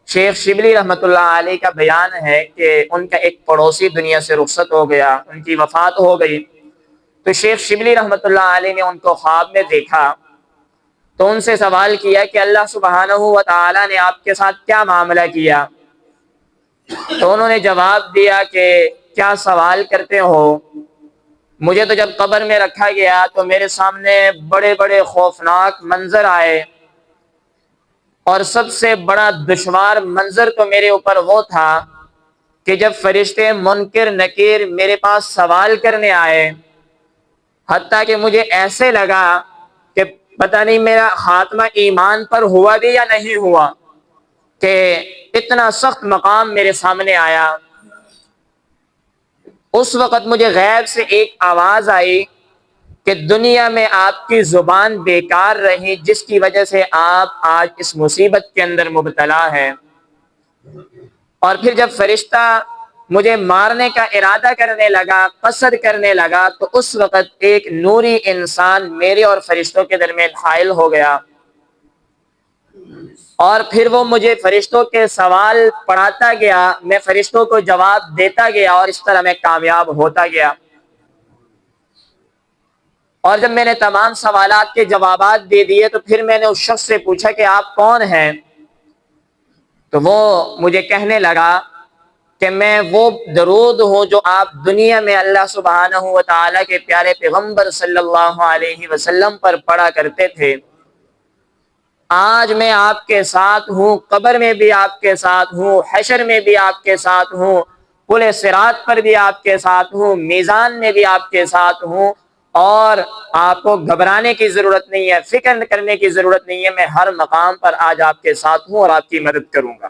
شیخ شبلی رحمۃ اللہ علیہ کا بیان ہے کہ ان کا ایک پڑوسی دنیا سے رخصت ہو گیا، ان کی وفات ہو گئی۔ تو شیخ شبلی رحمۃ اللہ علیہ نے ان کو خواب میں دیکھا، تو ان سے سوال کیا کہ اللہ سبحانہ و تعالی نے آپ کے ساتھ کیا معاملہ کیا؟ تو انہوں نے جواب دیا کہ کیا سوال کرتے ہو، مجھے تو جب قبر میں رکھا گیا تو میرے سامنے بڑے بڑے خوفناک منظر آئے، اور سب سے بڑا دشوار منظر تو میرے اوپر وہ تھا کہ جب فرشتے منکر نکیر میرے پاس سوال کرنے آئے، حتیٰ کہ مجھے ایسے لگا کہ پتہ نہیں میرا خاتمہ ایمان پر ہوا بھی یا نہیں ہوا، کہ اتنا سخت مقام میرے سامنے آیا۔ اس وقت مجھے غیب سے ایک آواز آئی کہ دنیا میں آپ کی زبان بیکار رہی، جس کی وجہ سے آپ آج اس مصیبت کے اندر مبتلا ہے۔ اور پھر جب فرشتہ مجھے مارنے کا ارادہ کرنے لگا، قصد کرنے لگا، تو اس وقت ایک نوری انسان میرے اور فرشتوں کے درمیان حائل ہو گیا، اور پھر وہ مجھے فرشتوں کے سوال پڑھاتا گیا، میں فرشتوں کو جواب دیتا گیا، اور اس طرح میں کامیاب ہوتا گیا۔ اور جب میں نے تمام سوالات کے جوابات دے دیے تو پھر میں نے اس شخص سے پوچھا کہ آپ کون ہیں؟ تو وہ مجھے کہنے لگا کہ میں وہ درود ہوں جو آپ دنیا میں اللہ سبحانہ و تعالیٰ کے پیارے پیغمبر صلی اللہ علیہ وسلم پر پڑھا کرتے تھے۔ آج میں آپ کے ساتھ ہوں، قبر میں بھی آپ کے ساتھ ہوں، حشر میں بھی آپ کے ساتھ ہوں، پل صراط پر بھی آپ کے ساتھ ہوں، میزان میں بھی آپ کے ساتھ ہوں، اور آپ کو گھبرانے کی ضرورت نہیں ہے، فکر کرنے کی ضرورت نہیں ہے، میں ہر مقام پر آج آپ کے ساتھ ہوں اور آپ کی مدد کروں گا۔